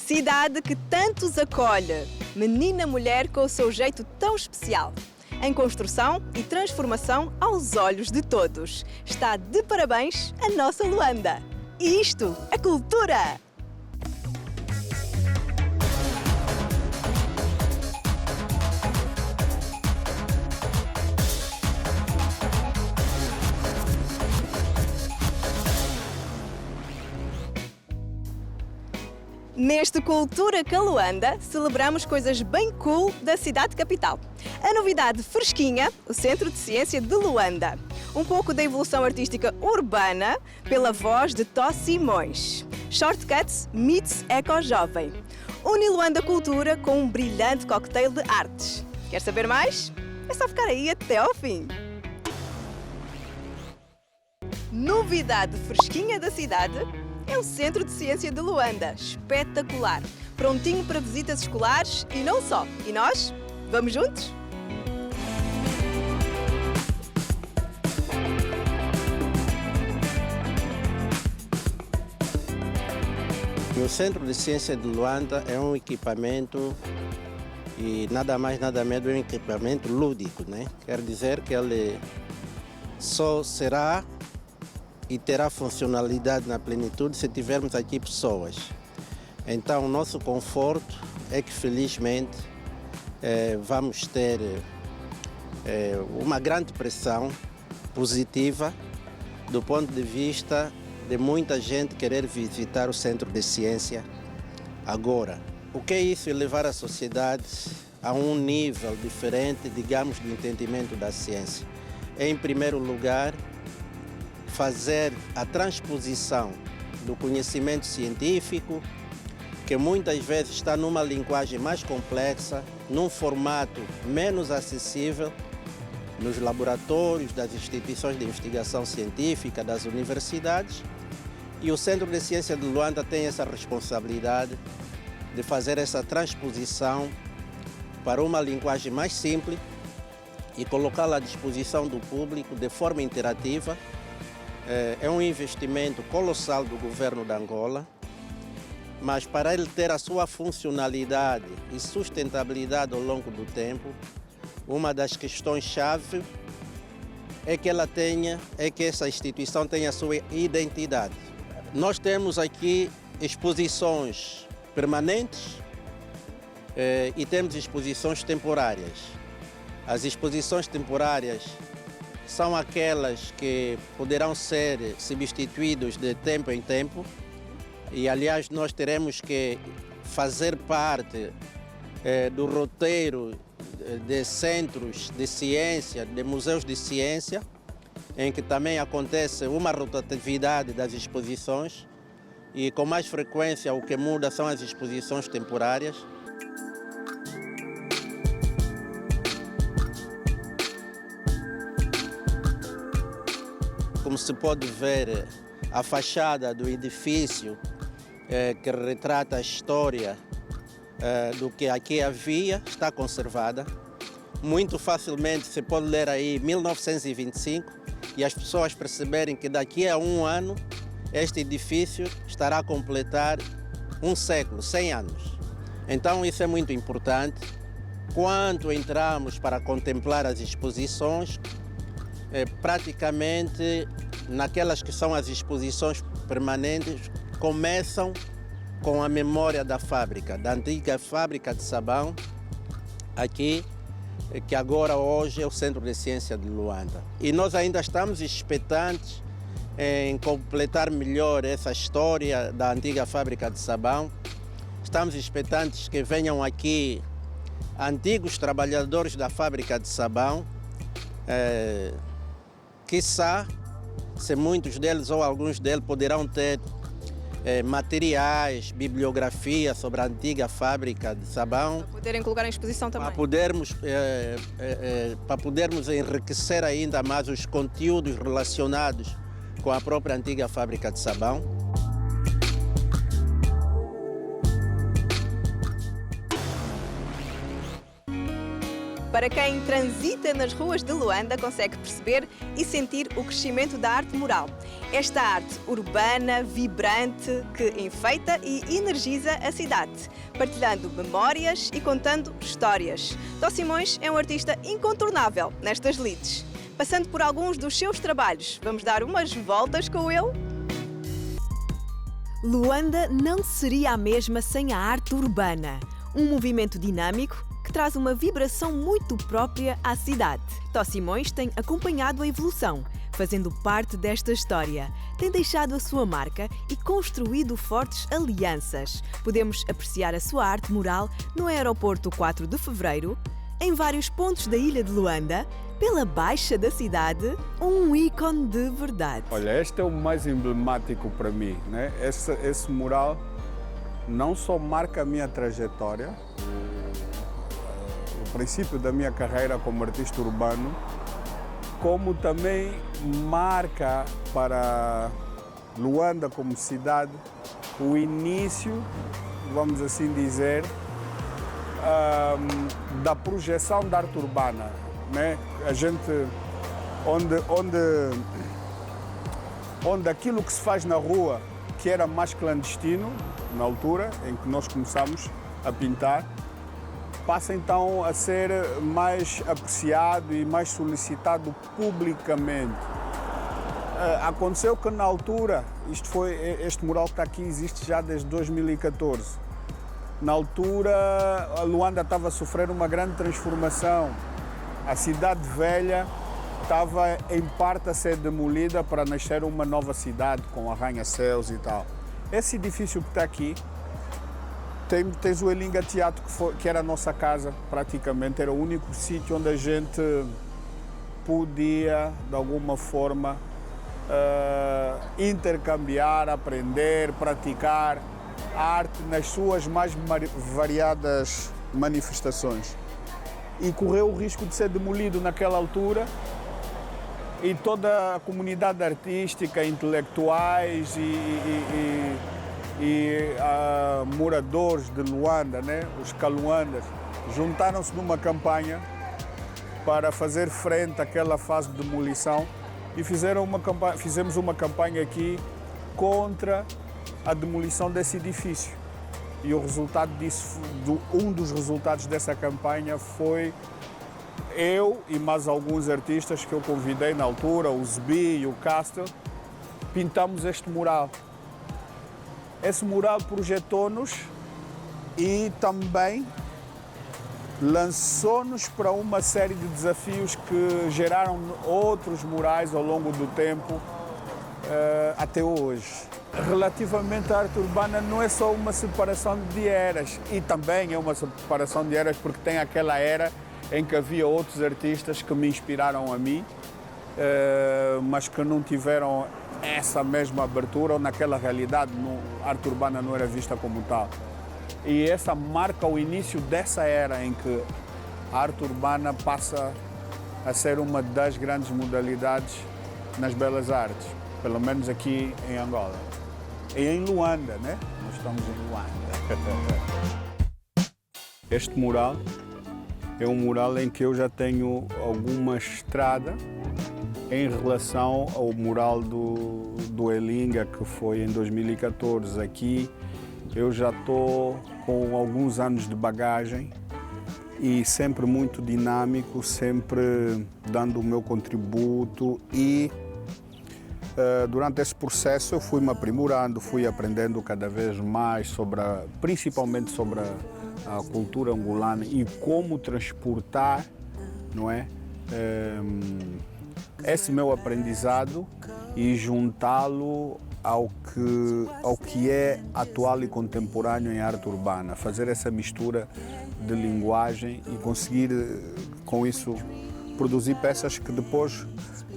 Cidade que tantos acolhe, menina-mulher com o seu jeito tão especial. Em construção e transformação aos olhos de todos. Está de parabéns a nossa Luanda. E isto é cultura! Neste Cultura Caluanda, celebramos coisas bem cool da cidade capital. A novidade fresquinha, o Centro de Ciência de Luanda. Um pouco da evolução artística urbana pela voz de Tó Simões. Shortcuts meets Eco-Jovem. Uniluanda Cultura com um brilhante cocktail de artes. Quer saber mais? É só ficar aí até ao fim. Novidade fresquinha da cidade é o Centro de Ciência de Luanda. Espetacular! Prontinho para visitas escolares e não só. E nós? Vamos juntos? O Centro de Ciência de Luanda é um equipamento e nada mais nada menos um equipamento lúdico, né? Quer dizer que ele só será e terá funcionalidade na plenitude se tivermos aqui pessoas. Então, o nosso conforto é que, felizmente, vamos ter uma grande pressão positiva do ponto de vista de muita gente querer visitar o Centro de Ciência agora. O que é isso? Levar a sociedade a um nível diferente, digamos, do entendimento da ciência. Em primeiro lugar, fazer a transposição do conhecimento científico, que muitas vezes está numa linguagem mais complexa, num formato menos acessível, nos laboratórios das instituições de investigação científica, das universidades. E o Centro de Ciência de Luanda tem essa responsabilidade de fazer essa transposição para uma linguagem mais simples e colocá-la à disposição do público de forma interativa. É um investimento colossal do governo de Angola, mas para ele ter a sua funcionalidade e sustentabilidade ao longo do tempo, uma das questões-chave é que essa instituição tenha a sua identidade. Nós temos aqui exposições permanentes e temos exposições temporárias. As exposições temporárias são aquelas que poderão ser substituídas de tempo em tempo e, aliás, nós teremos que fazer parte do roteiro de centros de ciência, de museus de ciência, em que também acontece uma rotatividade das exposições e, com mais frequência, o que muda são as exposições temporárias. Como se pode ver, a fachada do edifício que retrata a história do que aqui havia está conservada. Muito facilmente se pode ler aí 1925 e as pessoas perceberem que daqui a um ano este edifício estará a completar um século, 100 anos. Então isso é muito importante. Quando entramos para contemplar as exposições, praticamente naquelas que são as exposições permanentes, começam com a memória da fábrica, da antiga fábrica de sabão, aqui, que agora hoje é o Centro de Ciência de Luanda. E nós ainda estamos expectantes em completar melhor essa história da antiga fábrica de sabão. Estamos expectantes que venham aqui antigos trabalhadores da fábrica de sabão, quiçá, se muitos deles ou alguns deles poderão ter materiais, bibliografia sobre a antiga fábrica de sabão. Para poderem colocar em exposição também. Para podermos enriquecer ainda mais os conteúdos relacionados com a própria antiga fábrica de sabão. Para quem transita nas ruas de Luanda, consegue perceber e sentir o crescimento da arte mural. Esta arte urbana, vibrante, que enfeita e energiza a cidade, partilhando memórias e contando histórias. Tó Simões é um artista incontornável nestas lides. Passando por alguns dos seus trabalhos, vamos dar umas voltas com ele? Luanda não seria a mesma sem a arte urbana. Um movimento dinâmico que traz uma vibração muito própria à cidade. Tó Simões tem acompanhado a evolução, fazendo parte desta história. Tem deixado a sua marca e construído fortes alianças. Podemos apreciar a sua arte mural no aeroporto 4 de Fevereiro, em vários pontos da ilha de Luanda, pela baixa da cidade, um ícone de verdade. Olha, este é o mais emblemático para mim, né? Esse mural não só marca a minha trajetória, o princípio da minha carreira como artista urbano, como também marca para Luanda como cidade o início, vamos assim dizer, da projeção da arte urbana, né? A gente, onde aquilo que se faz na rua, que era mais clandestino na altura em que nós começamos a pintar, passa então a ser mais apreciado e mais solicitado publicamente. Aconteceu que na altura, este mural que está aqui existe já desde 2014. Na altura, a Luanda estava a sofrer uma grande transformação. A cidade velha estava em parte a ser demolida para nascer uma nova cidade com arranha-céus e tal. Esse edifício que está aqui, tens o Elinga Teatro, que era a nossa casa praticamente, era o único sítio onde a gente podia, de alguma forma, intercambiar, aprender, praticar a arte nas suas mais variadas manifestações. E correu o risco de ser demolido naquela altura e toda a comunidade artística, intelectuais e moradores de Luanda, né, os caluandas, juntaram-se numa campanha para fazer frente àquela fase de demolição e fizemos uma campanha aqui contra a demolição desse edifício. E o resultado disso, um dos resultados dessa campanha foi eu e mais alguns artistas que eu convidei na altura, o Zbi e o Castle, pintamos este mural. Esse mural projetou-nos e também lançou-nos para uma série de desafios que geraram outros murais ao longo do tempo até hoje. Relativamente à arte urbana, não é só uma separação de eras, e também é uma separação de eras porque tem aquela era em que havia outros artistas que me inspiraram a mim, mas que não tiveram essa mesma abertura, ou naquela realidade a arte urbana não era vista como tal. E essa marca o início dessa era em que a arte urbana passa a ser uma das grandes modalidades nas belas artes, pelo menos aqui em Angola. E em Luanda, né? Nós estamos em Luanda. Este mural é um mural em que eu já tenho alguma estrada em relação ao mural do Elinga, que foi em 2014. Aqui eu já estou com alguns anos de bagagem e sempre muito dinâmico, sempre dando o meu contributo e durante esse processo eu fui me aprimorando, fui aprendendo cada vez mais principalmente sobre a cultura angolana e como transportar, não é, esse meu aprendizado e juntá-lo ao que é atual e contemporâneo em arte urbana, fazer essa mistura de linguagem e conseguir com isso produzir peças que depois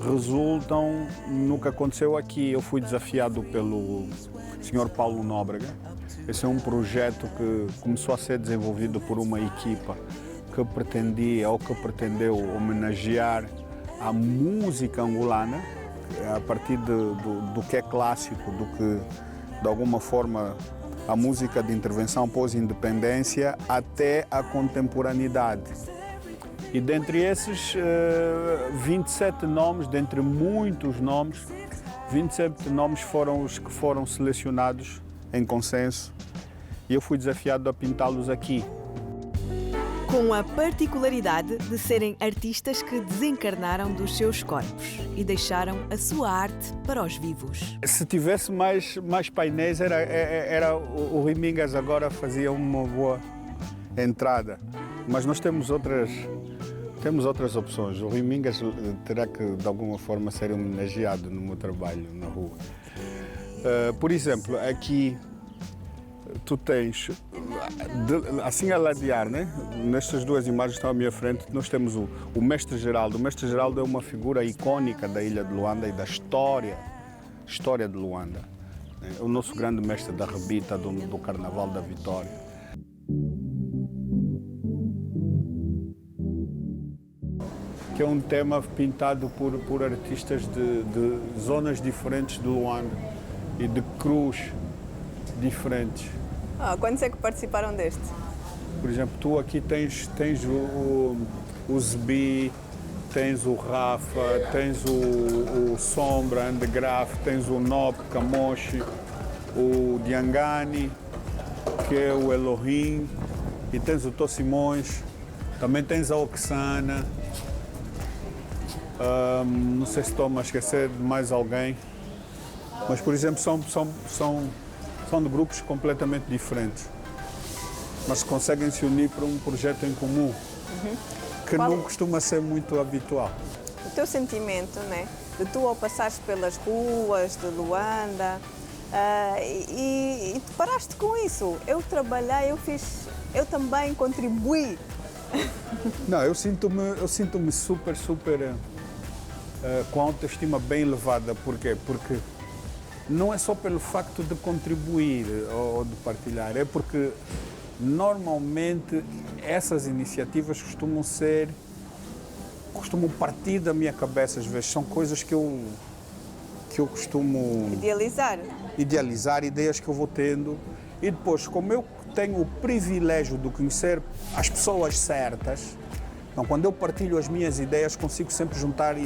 resultam no que aconteceu aqui. Eu fui desafiado pelo Sr. Paulo Nóbrega. Esse é um projeto que começou a ser desenvolvido por uma equipa que pretendeu homenagear a música angolana a partir do que é clássico, do que de alguma forma a música de intervenção pós-independência até a contemporaneidade. E dentre esses 27 nomes, dentre muitos nomes, 27 nomes foram os que foram selecionados em consenso e eu fui desafiado a pintá-los aqui. Com a particularidade de serem artistas que desencarnaram dos seus corpos e deixaram a sua arte para os vivos. Se tivesse mais painéis, o Rui Mingas agora fazia uma boa entrada. Mas nós temos outras opções. O Rui Mingas terá que, de alguma forma, ser homenageado no meu trabalho na rua. Por exemplo, aqui tu tens, assim a ladear, né? Nestas duas imagens que estão à minha frente, nós temos o Mestre Geraldo. O Mestre Geraldo é uma figura icônica da ilha de Luanda e da história de Luanda. É o nosso grande mestre da rebita do Carnaval da Vitória. Que é um tema pintado por artistas de zonas diferentes de Luanda e de cruz diferentes. Quantos é que participaram deste? Por exemplo, tu aqui tens o Zbi, tens o Rafa, tens o Sombra, Andegraf, tens o Nop, Kamoshi, o Diangani, que é o Elohim, e tens o Tó Simões, também tens a Oxana. Não sei se estou a esquecer de mais alguém, mas, por exemplo, são de grupos completamente diferentes, mas conseguem se unir para um projeto em comum, que não costuma ser muito habitual. O teu sentimento, né, de tu ao passares pelas ruas de Luanda e te paraste com isso. Eu trabalhei, eu também contribuí. Não, eu sinto-me super com a autoestima bem elevada. Por quê? Porque não é só pelo facto de contribuir ou de partilhar, é porque normalmente essas iniciativas costumam partir da minha cabeça às vezes. São coisas que eu costumo idealizar, ideias que eu vou tendo. E depois, como eu tenho o privilégio de conhecer as pessoas certas, então, quando eu partilho as minhas ideias, consigo sempre juntar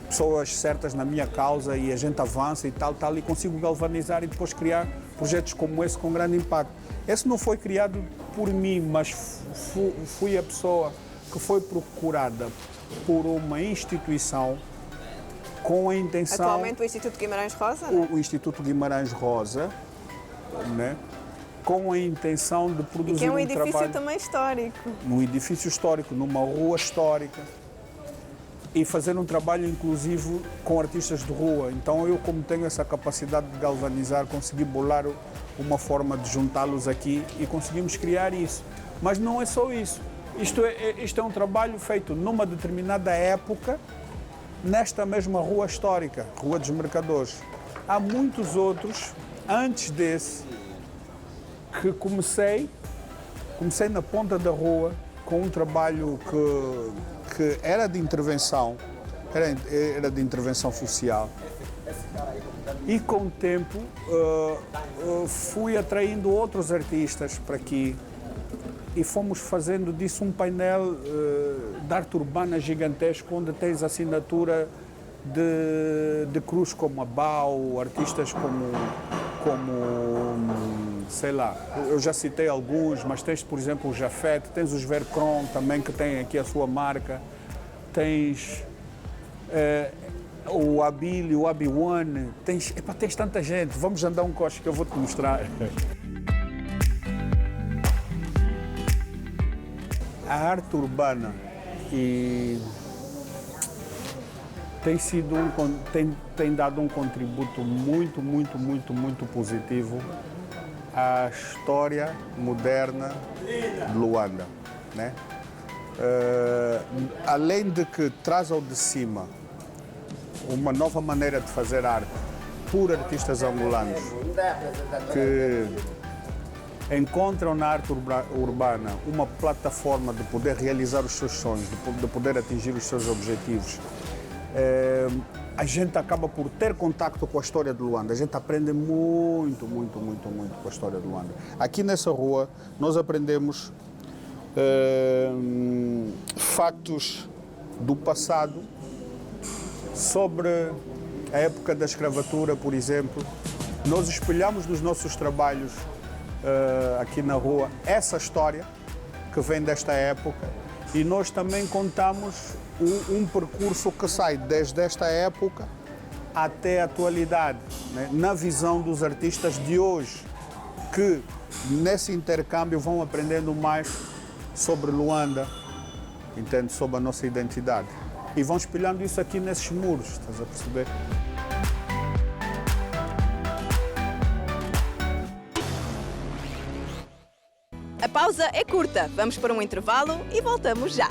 pessoas certas na minha causa e a gente avança e tal, e consigo galvanizar e depois criar projetos como esse com grande impacto. Esse não foi criado por mim, mas fui a pessoa que foi procurada por uma instituição com a intenção... Atualmente o Instituto Guimarães Rosa, né? O Instituto Guimarães Rosa, né? Com a intenção de produzir e que é um edifício trabalho, também histórico. num edifício histórico, numa rua histórica, e fazer um trabalho inclusivo com artistas de rua. Então eu, como tenho essa capacidade de galvanizar, consegui bolar uma forma de juntá-los aqui e conseguimos criar isso. Mas não é só isso. Isto é um trabalho feito numa determinada época, nesta mesma rua histórica, Rua dos Mercadores. Há muitos outros, antes desse, que comecei na ponta da rua com um trabalho que era de intervenção, era de intervenção social. E com o tempo fui atraindo outros artistas para aqui e fomos fazendo disso um painel de arte urbana gigantesco, onde tens assinatura de cruz como a Bau, artistas como sei lá, eu já citei alguns, mas tens, por exemplo, o Jafet, tens os Vercron também, que tem aqui a sua marca, tens o Abílio, o Abi-One, tens tanta gente. Vamos andar um coche que eu vou-te mostrar. A arte urbana tem dado um contributo muito positivo à história moderna de Luanda, né? Além de que traz ao de cima uma nova maneira de fazer arte por artistas angolanos que encontram na arte urbana uma plataforma de poder realizar os seus sonhos, de poder atingir os seus objetivos. A gente acaba por ter contacto com a história de Luanda. A gente aprende muito com a história de Luanda. Aqui nessa rua nós aprendemos factos do passado sobre a época da escravatura, por exemplo. Nós espelhamos nos nossos trabalhos aqui na rua essa história que vem desta época e nós também contamos um percurso que sai desde esta época até a atualidade, né? Na visão dos artistas de hoje, que nesse intercâmbio vão aprendendo mais sobre Luanda, entende? Sobre a nossa identidade. E vão espelhando isso aqui nesses muros, estás a perceber? A pausa é curta, vamos para um intervalo e voltamos já.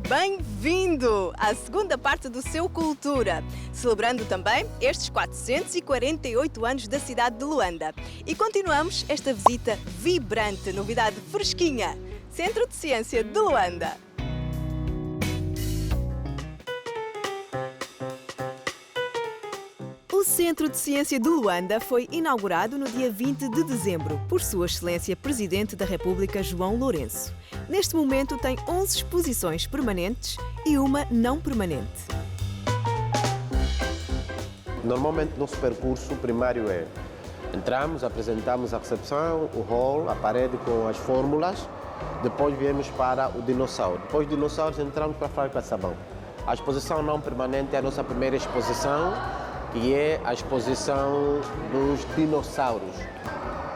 Bem-vindo à segunda parte do Seu Cultura, celebrando também estes 448 anos da cidade de Luanda. E continuamos esta visita vibrante, novidade fresquinha, Centro de Ciência de Luanda. O Centro de Ciência de Luanda foi inaugurado no dia 20 de dezembro por Sua Excelência Presidente da República João Lourenço. Neste momento tem 11 exposições permanentes e uma não permanente. Normalmente, nosso percurso primário é: entramos, apresentamos a recepção, o hall, a parede com as fórmulas, depois viemos para o dinossauro. Depois dos dinossauros, entramos para a fábrica de sabão. A exposição não permanente é a nossa primeira exposição, que é a exposição dos dinossauros.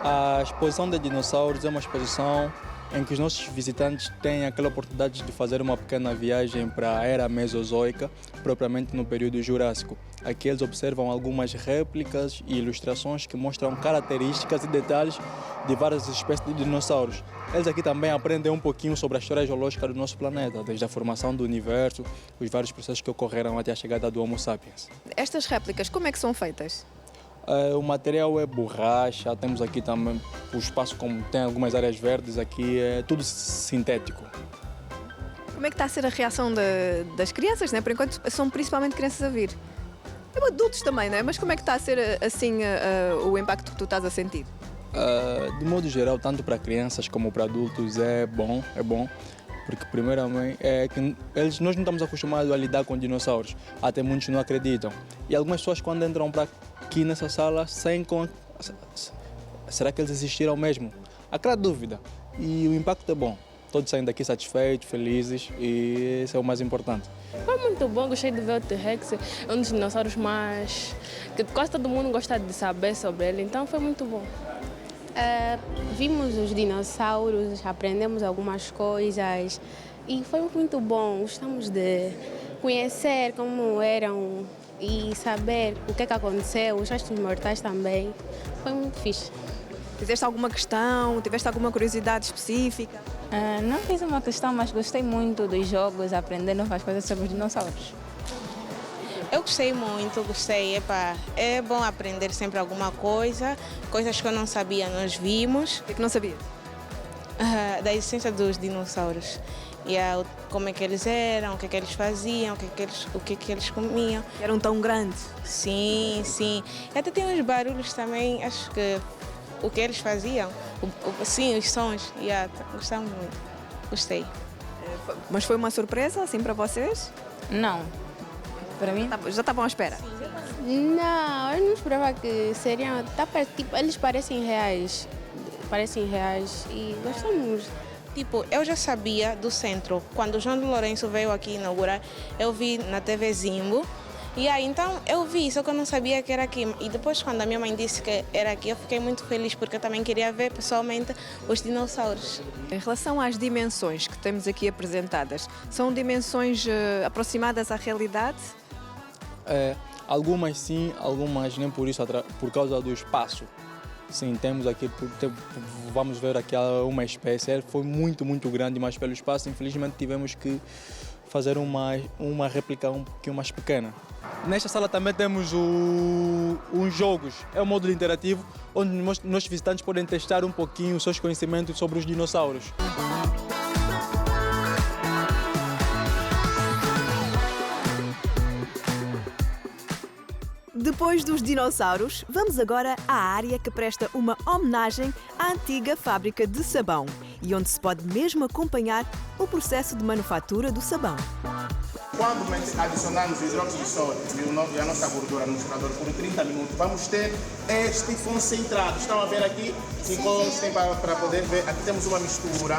A exposição de dinossauros é uma exposição em que os nossos visitantes têm aquela oportunidade de fazer uma pequena viagem para a era mesozoica, propriamente no período Jurássico. Aqui eles observam algumas réplicas e ilustrações que mostram características e detalhes de várias espécies de dinossauros. Eles aqui também aprendem um pouquinho sobre a história geológica do nosso planeta, desde a formação do universo, os vários processos que ocorreram até a chegada do Homo sapiens. Estas réplicas, como é que são feitas? O material é borracha, temos aqui também o espaço, como tem algumas áreas verdes, aqui é tudo sintético. Como é que está a ser a reação das crianças, né? Por enquanto são principalmente crianças a vir. Adultos também, né? Mas como é que está a ser assim o impacto que tu estás a sentir? De modo geral, tanto para crianças como para adultos é bom, porque primeiramente é que nós não estamos acostumados a lidar com dinossauros, até muitos não acreditam. E algumas pessoas quando entram aqui nessa sala saem com... Será que eles existiram mesmo? Aquela dúvida. E o impacto é bom. Todos saem daqui satisfeitos, felizes e isso é o mais importante. Foi muito bom, gostei de ver o T-Rex, um dos dinossauros mais... que quase todo mundo gosta de saber sobre ele, então foi muito bom. Vimos os dinossauros, aprendemos algumas coisas e foi muito bom. Gostamos de conhecer como eram e saber o que aconteceu, os restos mortais também. Foi muito fixe. Fizeste alguma questão? Tiveste alguma curiosidade específica? Não fiz uma questão, mas gostei muito dos jogos, aprender novas coisas sobre os dinossauros. Eu gostei muito, gostei. É bom aprender sempre alguma coisa, coisas que eu não sabia, nós vimos. O que não sabia? Da existência dos dinossauros. E como é que eles eram, o que é que eles faziam, o que é que eles comiam. Eram tão grandes? Sim, sim. E até tem uns barulhos também, acho que o que eles faziam, sim, os sons. Gostamos muito, gostei. Mas foi uma surpresa assim para vocês? Não. Para mim? Já estavam à espera? Não, eu não esperava que seriam... eles parecem reais e gostamos. Tipo, eu já sabia do centro. Quando o João Lourenço veio aqui inaugurar, eu vi na TV Zimbo. E aí, então, eu vi, só que eu não sabia que era aqui. E depois, quando a minha mãe disse que era aqui, eu fiquei muito feliz, porque eu também queria ver pessoalmente os dinossauros. Em relação às dimensões que temos aqui apresentadas, são dimensões aproximadas à realidade? Algumas sim, algumas nem por isso, por causa do espaço. Sim, temos aqui, vamos ver aqui uma espécie, foi muito, muito grande, mas pelo espaço, infelizmente, tivemos que fazer uma réplica um pouquinho mais pequena. Nesta sala também temos uns jogos, é um módulo interativo, onde nossos visitantes podem testar um pouquinho os seus conhecimentos sobre os dinossauros. Depois dos dinossauros, vamos agora à área que presta uma homenagem à antiga fábrica de sabão e onde se pode mesmo acompanhar o processo de manufatura do sabão. Quando adicionarmos o hidróxido de sódio e a nossa gordura no misturador por 30 minutos, vamos ter este concentrado. Estão a ver aqui? Encostem para poder ver. Aqui temos uma mistura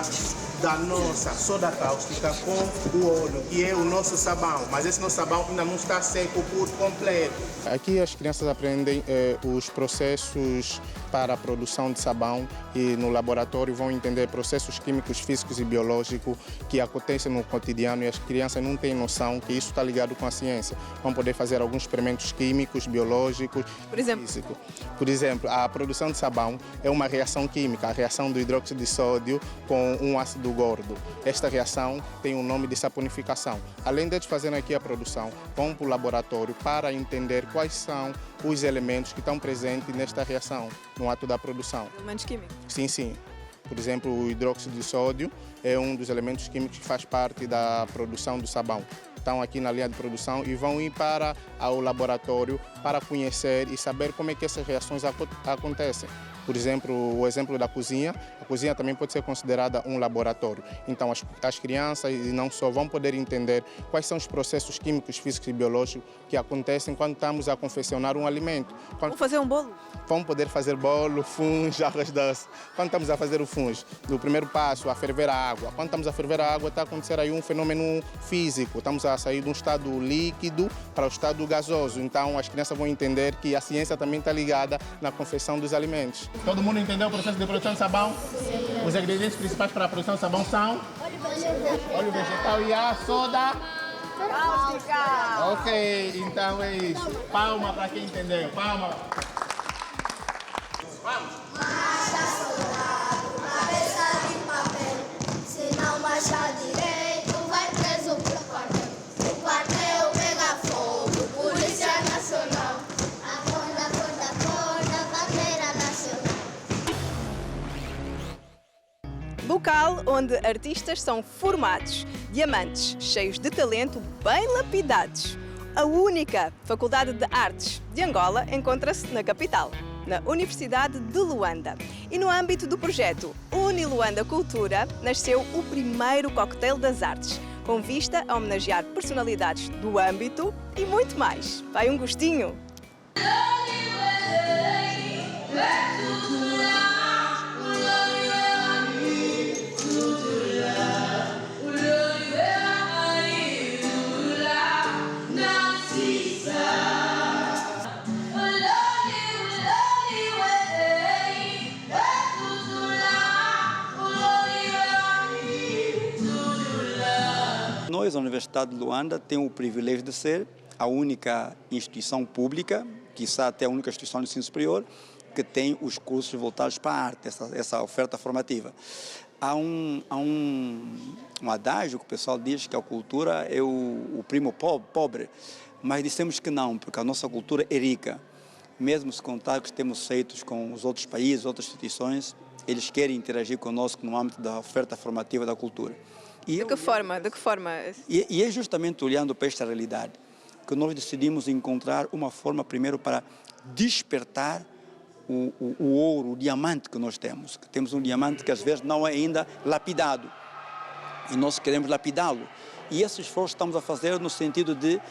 da nossa soda cáustica com o óleo, que é o nosso sabão. Mas esse nosso sabão ainda não está seco por completo. Aqui as crianças aprendem os processos para a produção de sabão e no laboratório vão entender processos químicos, físicos e biológicos que acontecem no cotidiano e as crianças não têm noção que isso está ligado com a ciência. Vão poder fazer alguns experimentos químicos, biológicos, físicos. Por exemplo, a produção de sabão é uma reação química, a reação do hidróxido de sódio com um ácido gordo. Esta reação tem o nome de saponificação. Além de fazerem aqui a produção, vão para o laboratório para entender quais são os elementos que estão presentes nesta reação, no ato da produção. Elementos químicos? Sim, sim. Por exemplo, o hidróxido de sódio é um dos elementos químicos que faz parte da produção do sabão. Estão aqui na linha de produção e vão ir para o laboratório para conhecer e saber como é que essas reações acontecem. Por exemplo, o exemplo da cozinha, a cozinha também pode ser considerada um laboratório. Então, as crianças e não só vão poder entender quais são os processos químicos, físicos e biológicos que acontecem quando estamos a confeccionar um alimento. Vamos fazer um bolo? Vamos poder fazer bolo, funge, arroz doce. Quando estamos a fazer o funge, no primeiro passo, a ferver a água. Quando estamos a ferver a água, está a acontecer aí um fenômeno físico. Estamos a sair de um estado líquido para o estado gasoso. Então, as crianças vão entender que a ciência também está ligada na confecção dos alimentos. Todo mundo entendeu o processo de produção de sabão? Os ingredientes principais para a produção de sabão são? Óleo vegetal e a soda cáustica. Ok, então é isso. Palma para quem entendeu. Palma. Vamos. Marcha soldado, cabeça de papel. Se não marchar direito, vai preso pro quartel. O quartel pega fogo, Polícia Nacional. Acorda, acorda, acorda, bandeira nacional. Local onde artistas são formados, diamantes cheios de talento bem lapidados. A única Faculdade de Artes de Angola encontra-se na capital, na Universidade de Luanda. E no âmbito do projeto Uniluanda Cultura, nasceu o primeiro coquetel das artes, com vista a homenagear personalidades do âmbito e muito mais. Vai um gostinho! Nós, a Universidade de Luanda, temos o privilégio de ser a única instituição pública, quiçá até a única instituição de ensino superior, que tem os cursos voltados para a arte, essa oferta formativa. Há um adágio que o pessoal diz que a cultura é o primo pobre, mas dissemos que não, porque a nossa cultura é rica. Mesmo os contatos que temos feitos com os outros países, outras instituições, eles querem interagir conosco no âmbito da oferta formativa da cultura. De que forma? E é justamente olhando para esta realidade que nós decidimos encontrar uma forma primeiro para despertar o ouro, o diamante que nós temos. Temos um diamante que às vezes não é ainda lapidado e nós queremos lapidá-lo. E esse esforço estamos a fazer no sentido de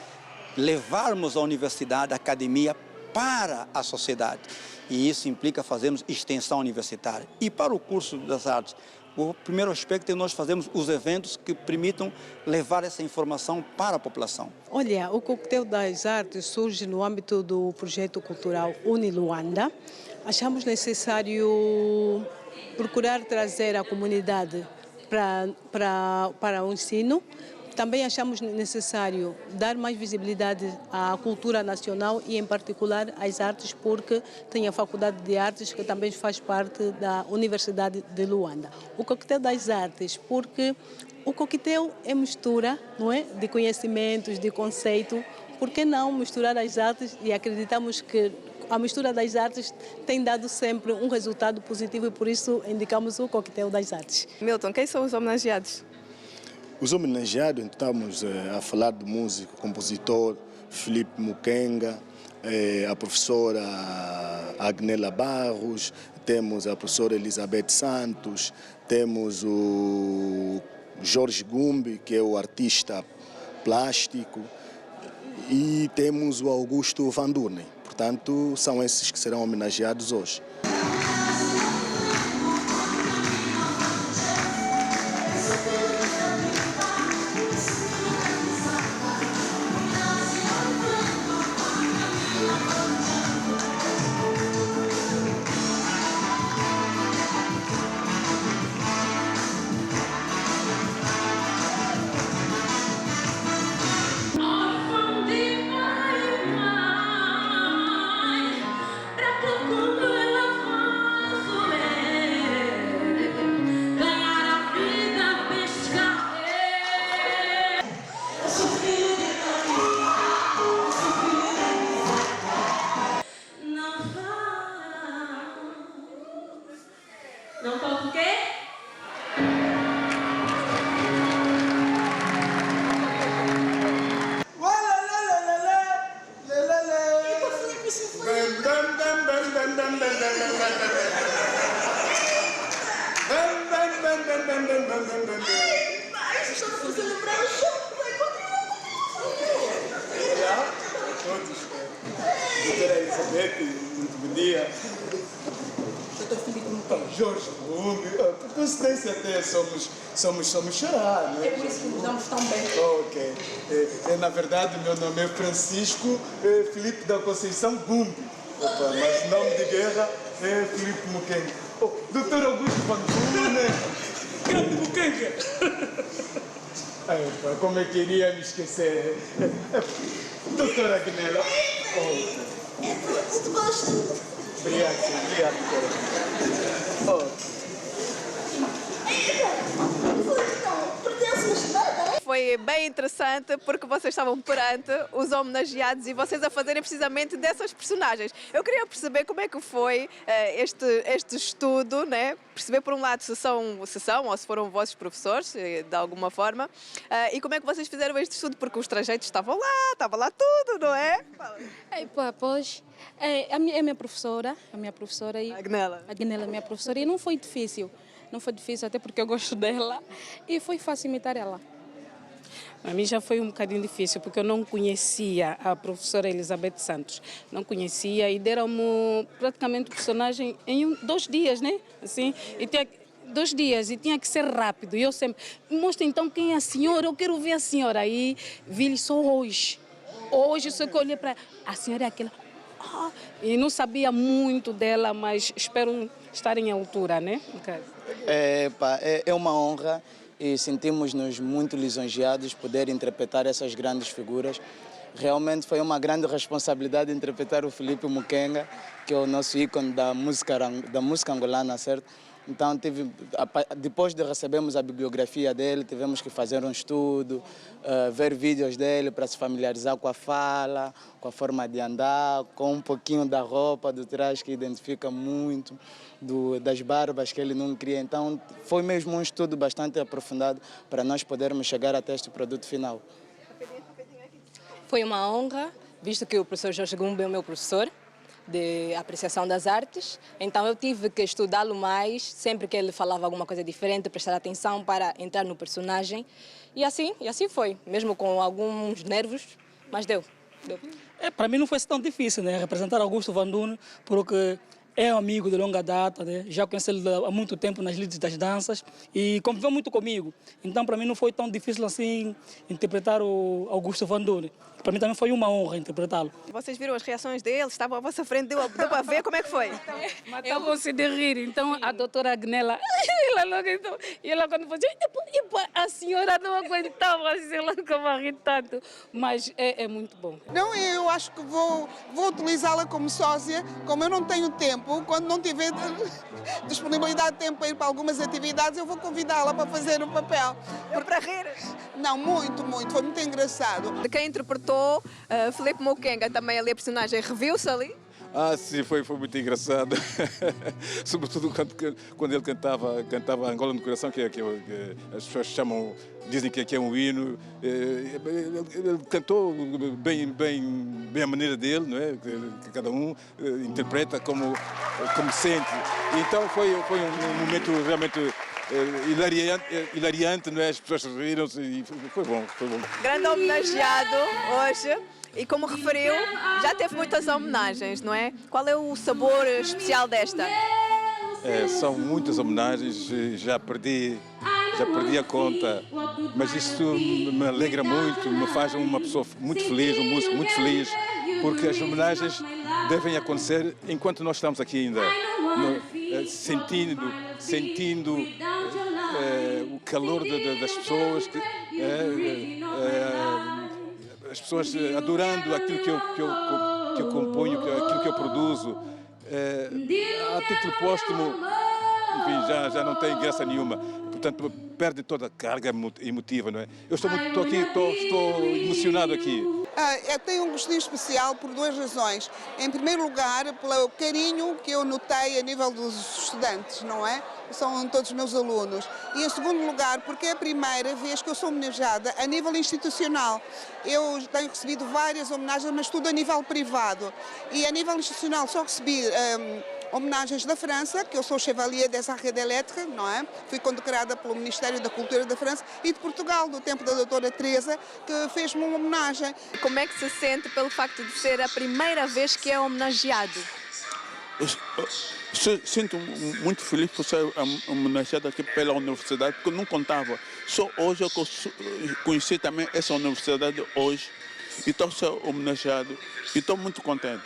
levarmos a universidade, a academia para a sociedade. E isso implica fazermos extensão universitária. E para o curso das artes, o primeiro aspecto é nós fazermos os eventos que permitam levar essa informação para a população. Olha, o Coquetel das Artes surge no âmbito do projeto cultural Uniluanda. Achamos necessário procurar trazer a comunidade para o ensino. Também achamos necessário dar mais visibilidade à cultura nacional e, em particular, às artes, porque tem a Faculdade de Artes, que também faz parte da Universidade de Luanda. O Coquetel das Artes, porque o coquetel é mistura, não é? De conhecimentos, de conceito. Por que não misturar as artes? E acreditamos que a mistura das artes tem dado sempre um resultado positivo e, por isso, indicamos o Coquetel das Artes. Milton, quem são os homenageados? Os homenageados, estamos a falar do músico, compositor Filipe Mukenga, a professora Agnela Barros, temos a professora Elizabeth Santos, temos o Jorge Gumbi, que é o artista plástico, e temos o Augusto Van Durnen. Portanto, são esses que serão homenageados hoje. Não toca o quê? Estamos a celebrar o show. Todos. Doutora Elizabeth, muito bom dia. Doutor Filipe Muquenga. Jorge Gumbi. Por coincidência até somos chorar, não é? É por isso que nos damos tão bem. Ok. Na verdade, meu nome é Francisco Filipe da Conceição Gumbi. Opa, mas nome de guerra é Filipe Muquenga. Oh, Doutor Augusto Van Durnen. Grande Muquenga. Opa, como eu queria me esquecer. Doutora Agnela. Oh. É tudo gosto. Obrigado, doutora. Foi bem interessante porque vocês estavam perante os homenageados e vocês a fazerem precisamente dessas personagens. Eu queria perceber como é que foi este estudo, né? Perceber por um lado se são ou se foram vossos professores, de alguma forma, e como é que vocês fizeram este estudo, porque os trajeitos estava lá tudo, não é? Pois, é a minha professora, e Agnela, é minha professora, e não foi difícil até porque eu gosto dela e foi fácil imitar ela. A mim já foi um bocadinho difícil, porque eu não conhecia a professora Elizabeth Santos. Não conhecia e deram-me praticamente o personagem em 2 dias, né? Assim, e tinha 2 dias e tinha que ser rápido. E eu sempre, mostra então quem é a senhora, eu quero ver a senhora. Aí vi só hoje. Hoje só que eu olhei para a senhora é aquela. E não sabia muito dela, mas espero estar em altura, né? Okay. É uma honra. E sentimos-nos muito lisonjeados por poder interpretar essas grandes figuras. Realmente foi uma grande responsabilidade interpretar o Filipe Muquenga, que é o nosso ícone da música angolana, certo? Então, depois de recebermos a bibliografia dele, tivemos que fazer um estudo, ver vídeos dele para se familiarizar com a fala, com a forma de andar, com um pouquinho da roupa, do traje que identifica muito, das barbas que ele não cria. Então, foi mesmo um estudo bastante aprofundado para nós podermos chegar até este produto final. Foi uma honra, visto que o professor Jorge Gumbi é o meu professor de apreciação das artes, então eu tive que estudá-lo mais, sempre que ele falava alguma coisa diferente, prestar atenção para entrar no personagem, e assim foi, mesmo com alguns nervos, mas deu. Para mim não foi tão difícil, né, representar Augusto Van Durnen, porque é um amigo de longa data, né? Já conheço ele há muito tempo nas lides das danças e conviveu muito comigo. Então, para mim, não foi tão difícil assim interpretar o Augusto Van Durnen. Para mim também foi uma honra interpretá-lo. Vocês viram as reações dele? Estavam à vossa frente, deu para ver como é que foi? Eu consegui rir. Então, a doutora Agnela, ela quando falou, a senhora não aguentava, assim, ela ficava a rir tanto. Mas é muito bom. Não, eu acho que vou utilizá-la como sócia, como eu não tenho tempo, quando não tiver disponibilidade de tempo para ir para algumas atividades, eu vou convidá-la para fazer o papel. Para rir? Não, muito, foi muito engraçado. De quem interpretou Filipe Muquenga, também ali a personagem, reviu-se ali? Sim, foi muito engraçado. Sobretudo quando ele cantava Angola no Coração, que as pessoas chamam, dizem que é um hino. Ele cantou bem a maneira dele, não é? Que cada um interpreta como sente. Então foi um momento realmente hilariante, não é? As pessoas riram-se e foi bom. Grande homenageado hoje. E como referiu, já teve muitas homenagens, não é? Qual é o sabor especial desta? São muitas homenagens, já perdi a conta, mas isso me alegra muito, me faz uma pessoa muito feliz, um músico muito feliz, porque as homenagens devem acontecer enquanto nós estamos aqui ainda, sentindo o calor das pessoas, as pessoas adorando aquilo que eu componho, aquilo que eu produzo. A título póstumo, enfim, já não tem graça nenhuma. Portanto, perde toda a carga emotiva, não é? Eu estou emocionado aqui. Eu tenho um gostinho especial por duas razões. Em primeiro lugar, pelo carinho que eu notei a nível dos estudantes, não é? São todos meus alunos. E em segundo lugar, porque é a primeira vez que eu sou homenageada a nível institucional. Eu tenho recebido várias homenagens, mas tudo a nível privado. E a nível institucional só recebi homenagens da França, que eu sou Chevalier des Arts et des Lettres, não é? Fui condecorada pelo Ministério da Cultura da França, e de Portugal, do tempo da doutora Teresa, que fez-me uma homenagem. Como é que se sente pelo facto de ser a primeira vez que é homenageado? Sinto muito feliz por ser homenageado aqui pela universidade, porque eu não contava. Só hoje eu conheci também essa universidade hoje e estou sendo homenageado e estou muito contente.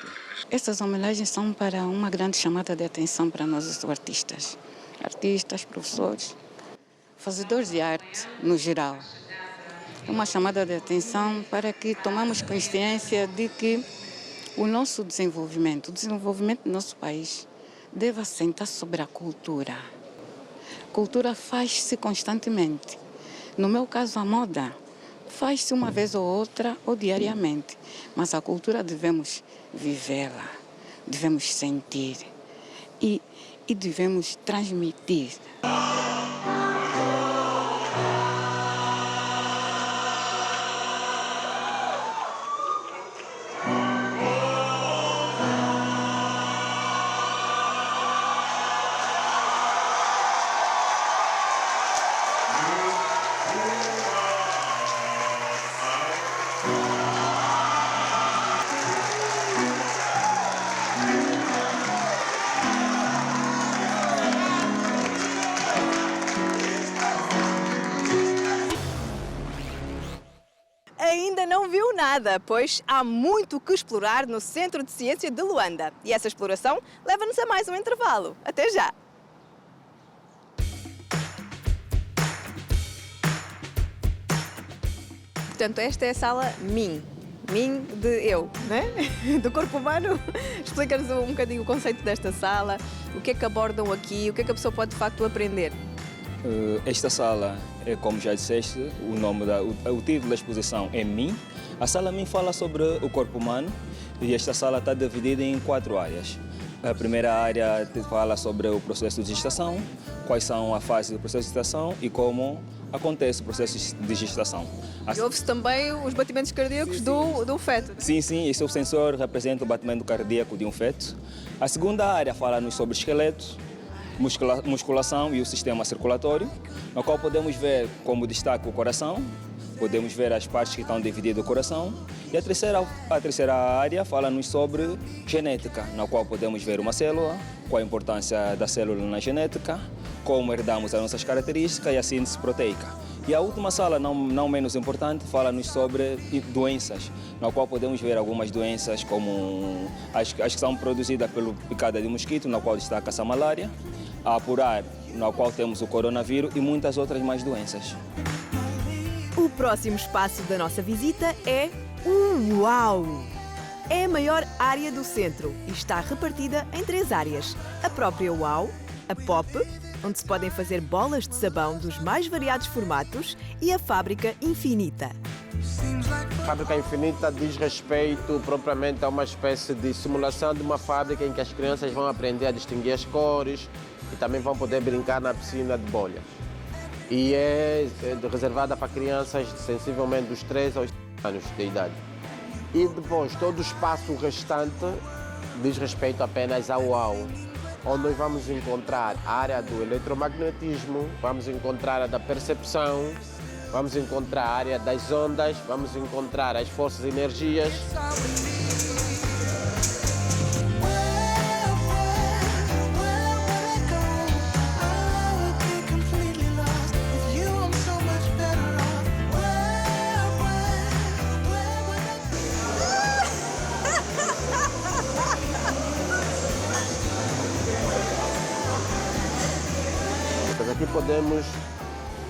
Essas homenagens são para uma grande chamada de atenção para nós os artistas, professores, fazedores de arte no geral. É uma chamada de atenção para que tomamos consciência de que o nosso desenvolvimento, o desenvolvimento do nosso país, deve assentar sobre a cultura. A cultura faz-se constantemente. No meu caso, a moda faz-se uma vez ou outra ou diariamente, mas a cultura devemos vivê-la, devemos sentir e devemos transmitir. Ainda não viu nada, pois há muito que explorar no Centro de Ciência de Luanda. E essa exploração leva-nos a mais um intervalo. Até já! Portanto, esta é a sala MIN. MIN de eu, né? Do corpo humano. Explica-nos um bocadinho o conceito desta sala, o que é que abordam aqui, o que é que a pessoa pode de facto aprender. Esta sala, como já disseste, o título da exposição é MIN. A sala MIN fala sobre o corpo humano e esta sala está dividida em 4 áreas. A primeira área fala sobre o processo de gestação, quais são as fases do processo de gestação e como acontece o processo de gestação. E ouve-se também os batimentos cardíacos do feto. Sim, esse é o sensor que representa o batimento cardíaco de um feto. A segunda área fala-nos sobre esqueleto, musculação e o sistema circulatório, no qual podemos ver como destaca o coração, podemos ver as partes que estão divididas do coração. E a terceira área fala-nos sobre genética, na qual podemos ver uma célula, qual a importância da célula na genética, como herdamos as nossas características e a síntese proteica. E a última sala, não menos importante, fala-nos sobre doenças, na qual podemos ver algumas doenças como as que são produzidas pela picada de mosquito, na qual destaca-se a malária, a apurar, na qual temos o coronavírus e muitas outras mais doenças. O próximo espaço da nossa visita é o UAU. É a maior área do centro e está repartida em 3 áreas. A própria UAU, a POP, onde se podem fazer bolas de sabão dos mais variados formatos, e a fábrica Infinita. A Fábrica Infinita diz respeito propriamente a uma espécie de simulação de uma fábrica em que as crianças vão aprender a distinguir as cores e também vão poder brincar na piscina de bolhas. E é reservada para crianças sensivelmente dos 3 aos 5 anos de idade. E depois, todo o espaço restante diz respeito apenas ao onde nós vamos encontrar a área do eletromagnetismo, vamos encontrar a da percepção, vamos encontrar a área das ondas, vamos encontrar as forças e energias. Aqui podemos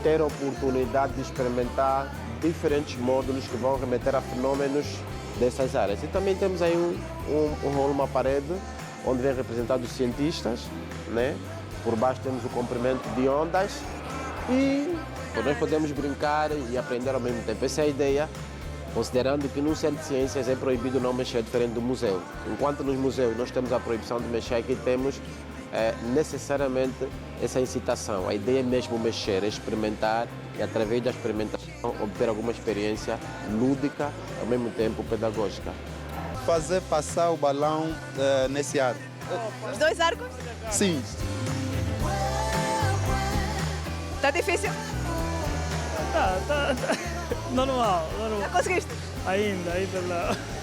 ter a oportunidade de experimentar diferentes módulos que vão remeter a fenômenos dessas áreas. E também temos aí uma parede onde vem representados os cientistas, né? Por baixo temos o comprimento de ondas e nós podemos brincar e aprender ao mesmo tempo. Essa é a ideia, considerando que no Centro de Ciências é proibido não mexer, diferente do museu. Enquanto nos museus nós temos a proibição de mexer, aqui temos necessariamente essa incitação. A ideia é mesmo mexer, é experimentar e através da experimentação obter alguma experiência lúdica, ao mesmo tempo pedagógica. Fazer passar o balão nesse arco. Os 2 arcos? Sim. Tá difícil? Tá. Normal. Já conseguiste? Ainda não.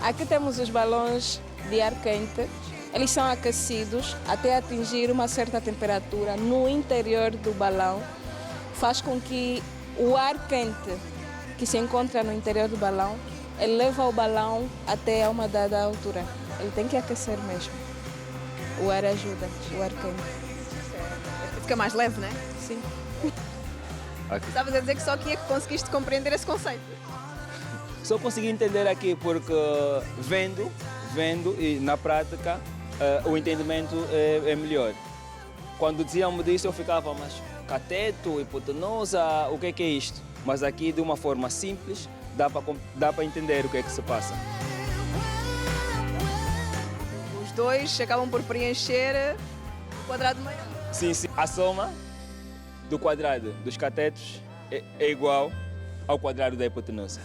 Aqui temos os balões de ar quente. Eles são aquecidos até atingir uma certa temperatura no interior do balão. Faz com que o ar quente que se encontra no interior do balão, ele leva o balão até a uma dada altura. Ele tem que aquecer mesmo. O ar ajuda, o ar quente. Fica mais leve, não é? Sim. Estavas a dizer que só aqui é que conseguiste compreender esse conceito. Só consegui entender aqui porque vendo e na prática o entendimento é melhor. Quando diziam-me disso eu ficava, mas cateto, hipotenusa, o que é isto? Mas aqui de uma forma simples dá para entender o que é que se passa. Os 2 acabam por preencher o quadrado maior. Sim. A soma do quadrado dos catetos é igual ao quadrado da hipotenusa.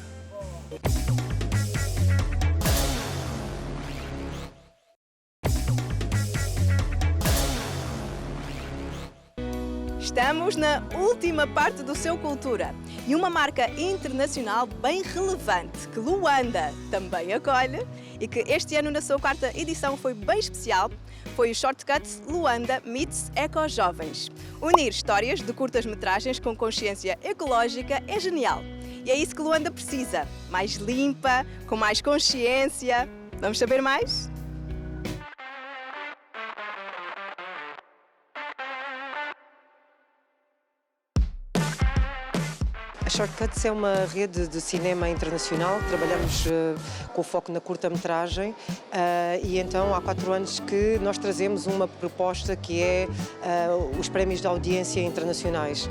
Estamos na última parte do Seu Cultura e uma marca internacional bem relevante que Luanda também acolhe e que este ano na sua 4ª edição foi bem especial, foi o Shortcuts Luanda Meets Eco Jovens. Unir histórias de curtas-metragens com consciência ecológica é genial. E é isso que Luanda precisa, mais limpa, com mais consciência. Vamos saber mais? A Shortcuts é uma rede de cinema internacional, trabalhamos com foco na curta-metragem e então há 4 anos que nós trazemos uma proposta que é os prémios de audiência internacionais.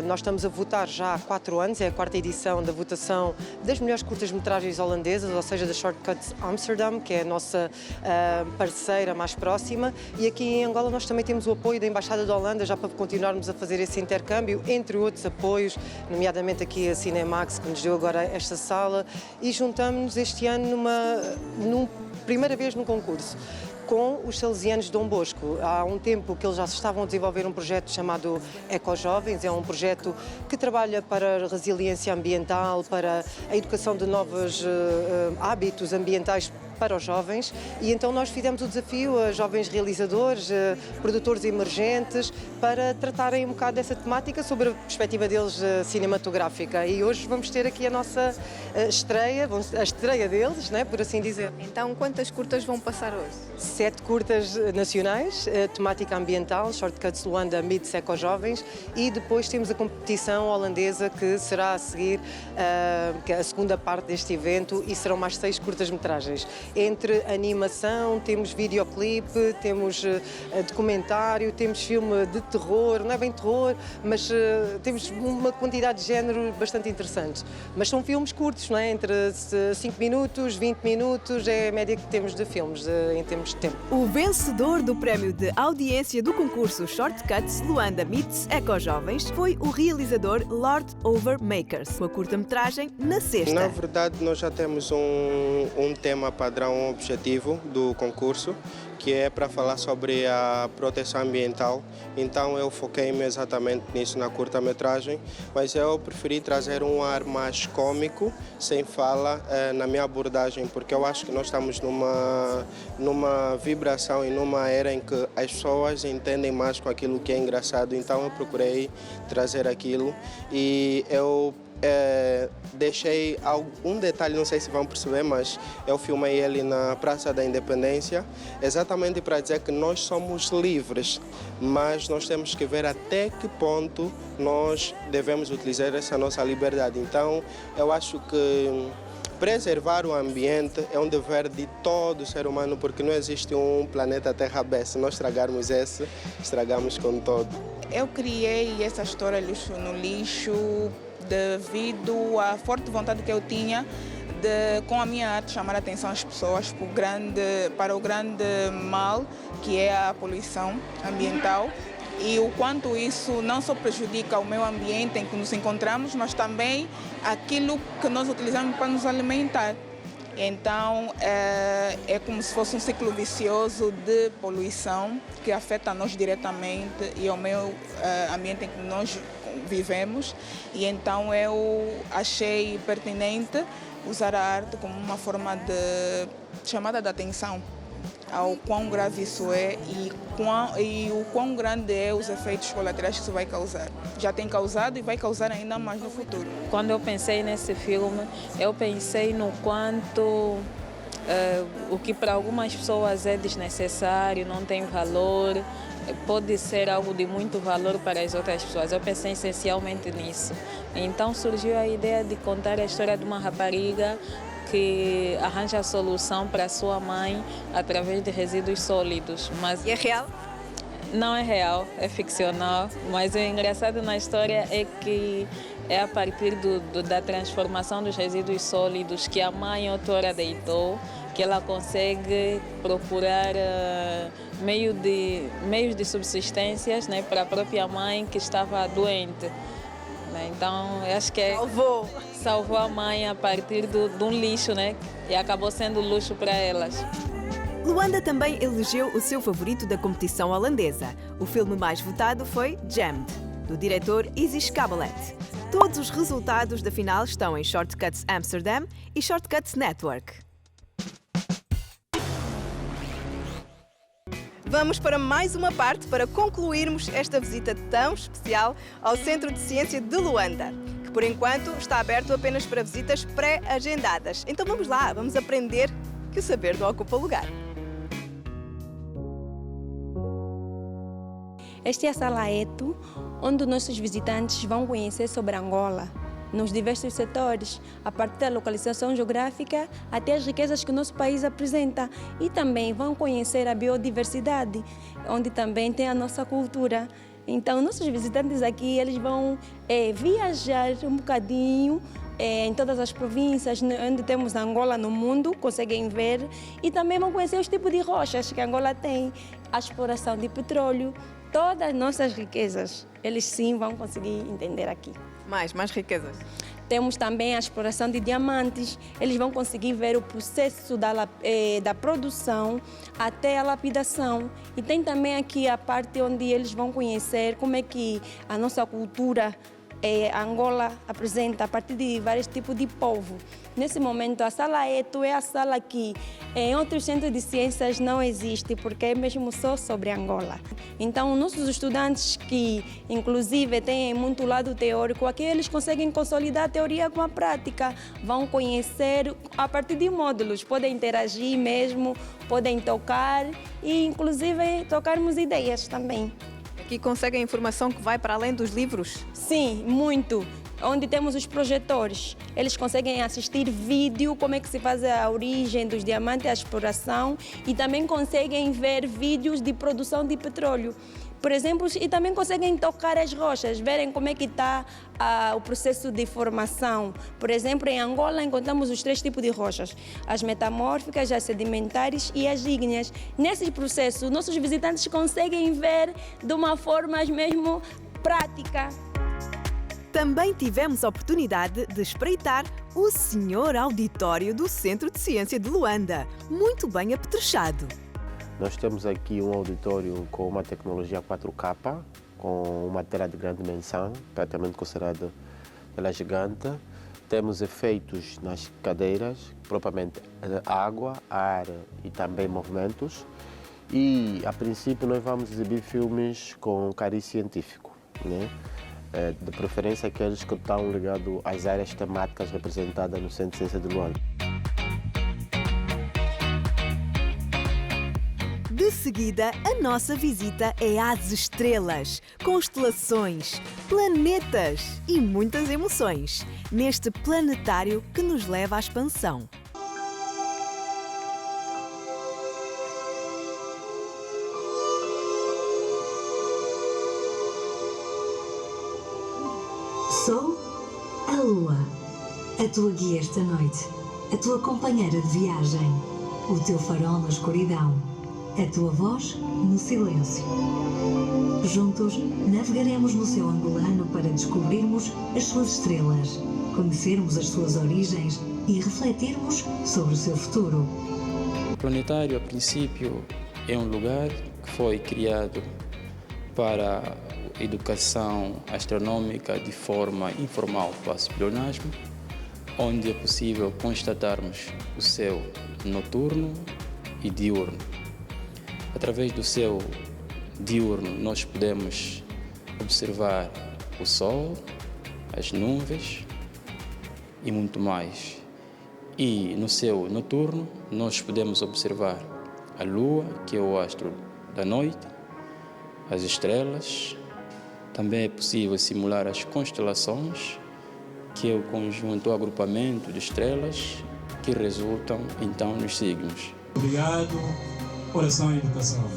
Nós estamos a votar já há 4 anos, é a 4ª edição da votação das melhores curtas-metragens holandesas, ou seja, da Shortcuts Amsterdam, que é a nossa parceira mais próxima, e aqui em Angola nós também temos o apoio da Embaixada da Holanda já para continuarmos a fazer esse intercâmbio, entre outros apoios, nomeadamente aqui a Cinemax, que nos deu agora esta sala, e juntamos-nos este ano primeira vez num concurso com os salesianos de Dom Bosco. Há um tempo que eles já estavam a desenvolver um projeto chamado Eco Jovens, é um projeto que trabalha para a resiliência ambiental, para a educação de novos hábitos ambientais para os jovens, e então nós fizemos o desafio a jovens realizadores, produtores emergentes, para tratarem um bocado dessa temática sobre a perspectiva deles cinematográfica. E hoje vamos ter aqui a nossa estreia, a estreia deles, né, por assim dizer. Então, quantas curtas vão passar hoje? 7 curtas nacionais, temática ambiental, Shortcuts Luanda Meets Eco Jovens, e depois temos a competição holandesa que será a seguir, que é a segunda parte deste evento, e serão mais 6 curtas-metragens. entre animação, temos videoclipe, temos documentário, temos filme de terror, não é bem terror, mas temos uma quantidade de género bastante interessante. Mas são filmes curtos, não é? Entre 5 minutos, 20 minutos, é a média que temos de filmes em termos de tempo. O vencedor do prémio de audiência do concurso Shortcuts Luanda Meets Ecojovens foi o realizador Lord Over Makers, com a curta-metragem Na Sexta. Na verdade, nós já temos um tema padrão, um objetivo do concurso, que é para falar sobre a proteção ambiental. Então eu foquei-me exatamente nisso na curta-metragem, mas eu preferi trazer um ar mais cômico, sem fala, na minha abordagem, porque eu acho que nós estamos numa vibração e numa era em que as pessoas entendem mais com aquilo que é engraçado. Então eu procurei trazer aquilo e eu deixei um detalhe, não sei se vão perceber, mas eu filmei ele na Praça da Independência, exatamente para dizer que nós somos livres, mas nós temos que ver até que ponto nós devemos utilizar essa nossa liberdade. Então, eu acho que preservar o ambiente é um dever de todo ser humano, porque não existe um planeta Terra B. Se nós estragarmos esse, estragamos com todo. Eu criei essa história Lixo no Lixo devido à forte vontade que eu tinha de, com a minha arte, chamar a atenção às pessoas para o grande mal que é a poluição ambiental e o quanto isso não só prejudica o meio ambiente em que nos encontramos, mas também aquilo que nós utilizamos para nos alimentar. Então, é como se fosse um ciclo vicioso de poluição que afeta a nós diretamente e ao meio ambiente em que nós vivemos. E então eu achei pertinente usar a arte como uma forma de chamada de atenção ao quão grave isso é e o quão grande é os efeitos colaterais que isso vai causar. Já tem causado e vai causar ainda mais no futuro. Quando eu pensei nesse filme, eu pensei no quanto o que para algumas pessoas é desnecessário, não tem valor, pode ser algo de muito valor para as outras pessoas. Eu pensei essencialmente nisso. Então surgiu a ideia de contar a história de uma rapariga que arranja a solução para a sua mãe através de resíduos sólidos. E é real? Não é real, é ficcional, mas o engraçado na história é que é a partir da transformação dos resíduos sólidos que a mãe outrora deitou, que ela consegue procurar meios de subsistências, né, para a própria mãe que estava doente. Então, eu acho que salvou a mãe a partir de um lixo, né? E acabou sendo luxo para elas. Luanda também elegeu o seu favorito da competição holandesa. O filme mais votado foi Jammed, do diretor Isis Kabelet. Todos os resultados da final estão em Shortcuts Amsterdam e Shortcuts Network. Vamos para mais uma parte para concluirmos esta visita tão especial ao Centro de Ciência de Luanda, que por enquanto está aberto apenas para visitas pré-agendadas. Então vamos lá, vamos aprender que o saber não ocupa lugar. Esta é a Sala Eto, onde nossos visitantes vão conhecer sobre Angola, nos diversos setores, a partir da localização geográfica até as riquezas que o nosso país apresenta. E também vão conhecer a biodiversidade, onde também tem a nossa cultura. Então, nossos visitantes aqui, eles vão viajar um bocadinho em todas as províncias onde temos Angola no mundo, conseguem ver, e também vão conhecer os tipos de rochas que Angola tem, a exploração de petróleo, todas as nossas riquezas. Eles sim vão conseguir entender aqui. Mais riquezas. Temos também a exploração de diamantes. Eles vão conseguir ver o processo da produção até a lapidação. E tem também aqui a parte onde eles vão conhecer como é que a nossa cultura Angola apresenta a partir de vários tipos de povo. Nesse momento, a Sala Eto é a sala que em outros centros de ciências não existe, porque é mesmo só sobre Angola. Então, nossos estudantes que, inclusive, têm muito lado teórico, aqui eles conseguem consolidar a teoria com a prática, vão conhecer a partir de módulos, podem interagir mesmo, podem tocar e, inclusive, trocarmos ideias também. Aqui conseguem informação que vai para além dos livros? Sim, muito. onde temos os projetores. Eles conseguem assistir vídeo, como é que se faz a origem dos diamantes, a exploração, e também conseguem ver vídeos de produção de petróleo. Por exemplo, e também conseguem tocar as rochas, verem como é que está o processo de formação. Por exemplo, em Angola encontramos os 3 tipos de rochas: as metamórficas, as sedimentares e as ígneas. Nesses processos, nossos visitantes conseguem ver de uma forma mesmo prática. Também tivemos a oportunidade de espreitar o senhor auditório do Centro de Ciência de Luanda, muito bem apetrechado. Nós temos aqui um auditório com uma tecnologia 4K, com uma tela de grande dimensão, praticamente considerada tela gigante. Temos efeitos nas cadeiras, propriamente água, ar e também movimentos. E, a princípio, nós vamos exibir filmes com cariz científico, né? De preferência aqueles que estão ligados às áreas temáticas representadas no Centro de Ciência de Luanda. De seguida, a nossa visita é às estrelas, constelações, planetas e muitas emoções, neste planetário que nos leva à expansão. Sou a Lua, a tua guia esta noite, a tua companheira de viagem, o teu farol na escuridão, a tua voz no silêncio. Juntos navegaremos no céu angolano para descobrirmos as suas estrelas, conhecermos as suas origens e refletirmos sobre o seu futuro. O planetário, a princípio, é um lugar que foi criado para educação astronômica de forma informal para o pleonasmo, onde é possível constatarmos o céu noturno e diurno. Através do céu diurno, nós podemos observar o Sol, as nuvens e muito mais. E no céu noturno, nós podemos observar a Lua, que é o astro da noite, as estrelas. Também é possível simular as constelações, que é o conjunto, o agrupamento de estrelas que resultam então nos signos. Obrigado, Oração e Educação.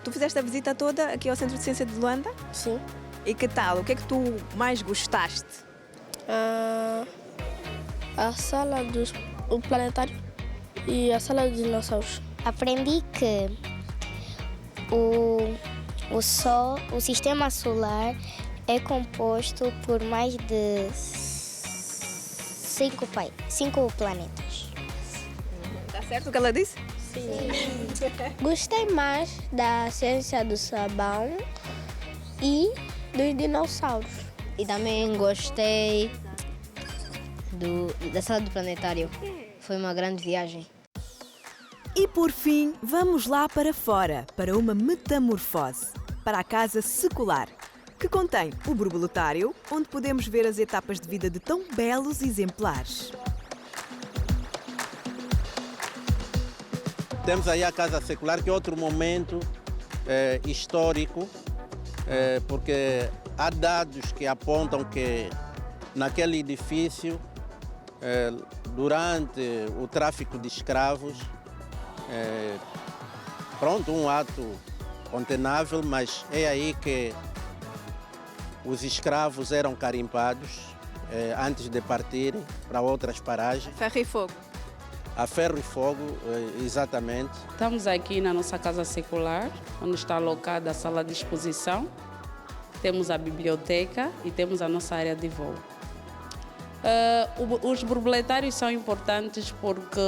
Tu fizeste a visita toda aqui ao Centro de Ciência de Luanda? Sim. E que tal? O que é que tu mais gostaste? A sala o planetário e a sala dos dinossauros. Aprendi que o Sol, o sistema solar, é composto por mais de 5 planetas. Está certo o que ela disse? Sim. Gostei mais da ciência do sabão e dos dinossauros. E também gostei da sala do planetário. Foi uma grande viagem. E por fim, vamos lá para fora, para uma metamorfose, para a casa secular, que contém o borboletário, onde podemos ver as etapas de vida de tão belos exemplares. Temos aí a Casa Secular, que é outro momento histórico, porque há dados que apontam que naquele edifício, durante o tráfico de escravos, um ato condenável, mas é aí que os escravos eram carimpados antes de partirem para outras paragens. Ferro e fogo. A ferro e fogo, exatamente. Estamos aqui na nossa casa secular, onde está alocada a sala de exposição. Temos a biblioteca e temos a nossa área de voo. Os borboletários são importantes porque,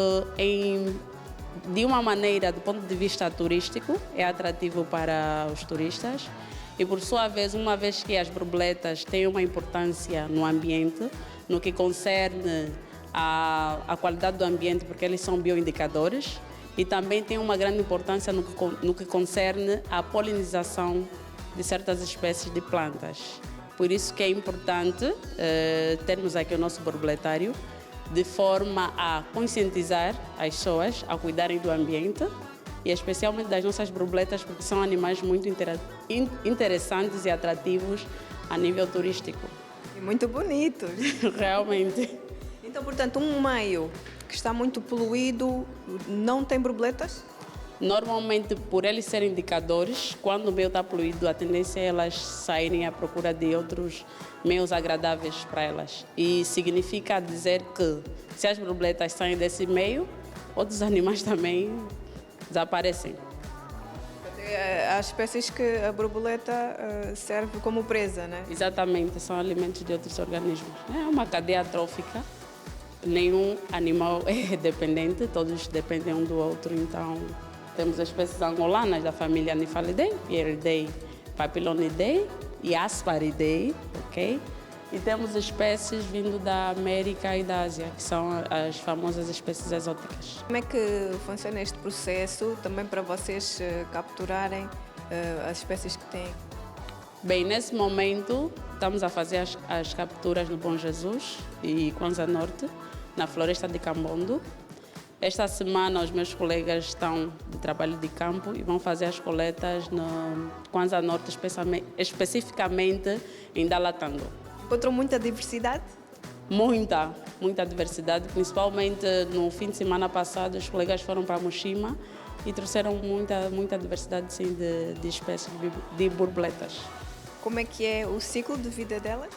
de uma maneira, do ponto de vista turístico, é atrativo para os turistas. E, por sua vez, uma vez que as borboletas têm uma importância no ambiente, no que concerne a qualidade do ambiente, porque eles são bioindicadores, e também tem uma grande importância no que concerne a polinização de certas espécies de plantas. Por isso que é importante termos aqui o nosso borboletário, de forma a conscientizar as pessoas a cuidarem do ambiente e especialmente das nossas borboletas, porque são animais muito interessantes e atrativos a nível turístico. E muito bonitos. Realmente. Então, portanto, um meio que está muito poluído não tem borboletas? Normalmente, por eles serem indicadores, quando o meio está poluído, a tendência é elas saírem à procura de outros meios agradáveis para elas. E significa dizer que, se as borboletas saem desse meio, outros animais também desaparecem. Há espécies que a borboleta serve como presa, não é? Exatamente, são alimentos de outros organismos. É uma cadeia trófica. Nenhum animal é dependente, todos dependem um do outro. Então, temos espécies angolanas da família Nifalidae, Pieridae, Papilonidae e Asparidae, ok? E temos espécies vindo da América e da Ásia, que são as famosas espécies exóticas. Como é que funciona este processo também para vocês capturarem as espécies que têm? Bem, nesse momento estamos a fazer as capturas no Bom Jesus e Kwanza Norte, na floresta de Cambondo. Esta semana os meus colegas estão de trabalho de campo e vão fazer as coletas no Kwanza Norte, especificamente em Dalatando. Encontrou muita diversidade? Muita diversidade, principalmente no fim de semana passado os colegas foram para Moshima e trouxeram muita diversidade sim, de espécies de borboletas. Como é que é o ciclo de vida delas?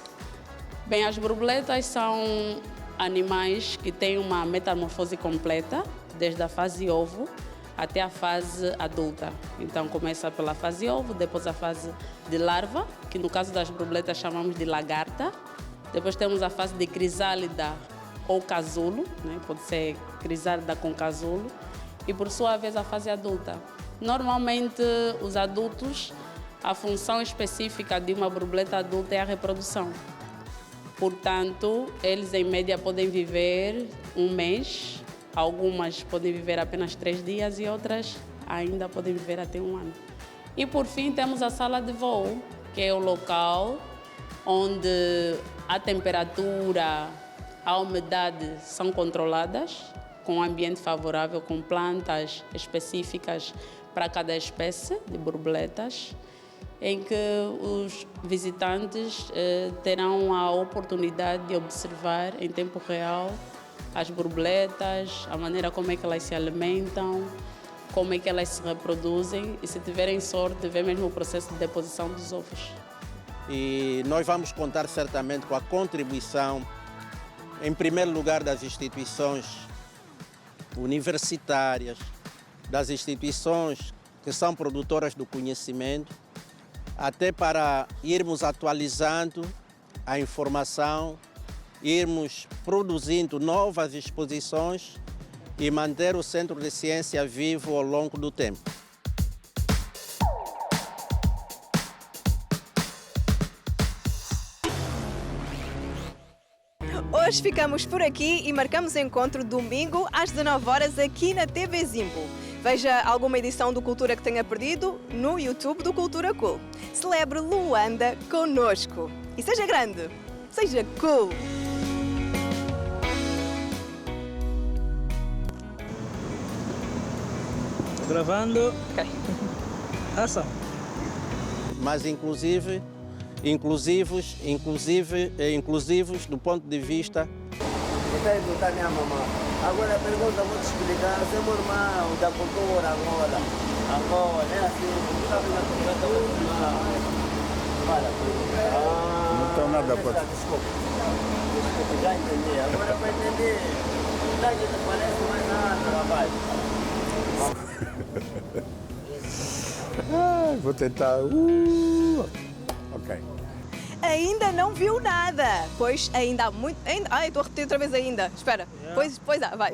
Bem, as borboletas são animais que têm uma metamorfose completa, desde a fase ovo até a fase adulta. Então começa pela fase ovo, depois a fase de larva, que no caso das borboletas chamamos de lagarta. Depois temos a fase de crisálida ou casulo, né? Pode ser crisálida com casulo. E por sua vez a fase adulta. Normalmente os adultos, a função específica de uma borboleta adulta é a reprodução. Portanto, eles em média podem viver um mês, algumas podem viver apenas 3 dias e outras ainda podem viver até 1 ano. E por fim temos a sala de voo, que é o local onde a temperatura, a umidade são controladas, com um ambiente favorável, com plantas específicas para cada espécie de borboletas, em que os visitantes terão a oportunidade de observar em tempo real as borboletas, a maneira como é que elas se alimentam, como é que elas se reproduzem e, se tiverem sorte, ver mesmo o processo de deposição dos ovos. E nós vamos contar certamente com a contribuição, em primeiro lugar, das instituições universitárias, das instituições que são produtoras do conhecimento, até para irmos atualizando a informação, irmos produzindo novas exposições e manter o Centro de Ciência vivo ao longo do tempo. Hoje ficamos por aqui e marcamos encontro domingo às 19 horas aqui na TV Zimbo. Veja alguma edição do Cultura que tenha perdido no YouTube do Cultura Cool. Celebre Luanda conosco. E seja grande, seja cool. Gravando. Ok. Ação. Mas inclusivos do ponto de vista. Agora a pergunta vou te explicar, você é meu irmão da cultura Angola. Angola, é assim, nunca vi na pergunta vou te explicar. Fala, não tem nada para... Desculpa, já entendi, agora para entender, não te parece mais nada, rapaz. Vou tentar... Ok. Ainda não viu nada, pois ainda há muito... Ai, estou a repetir outra vez ainda. Espera, pois há, vai.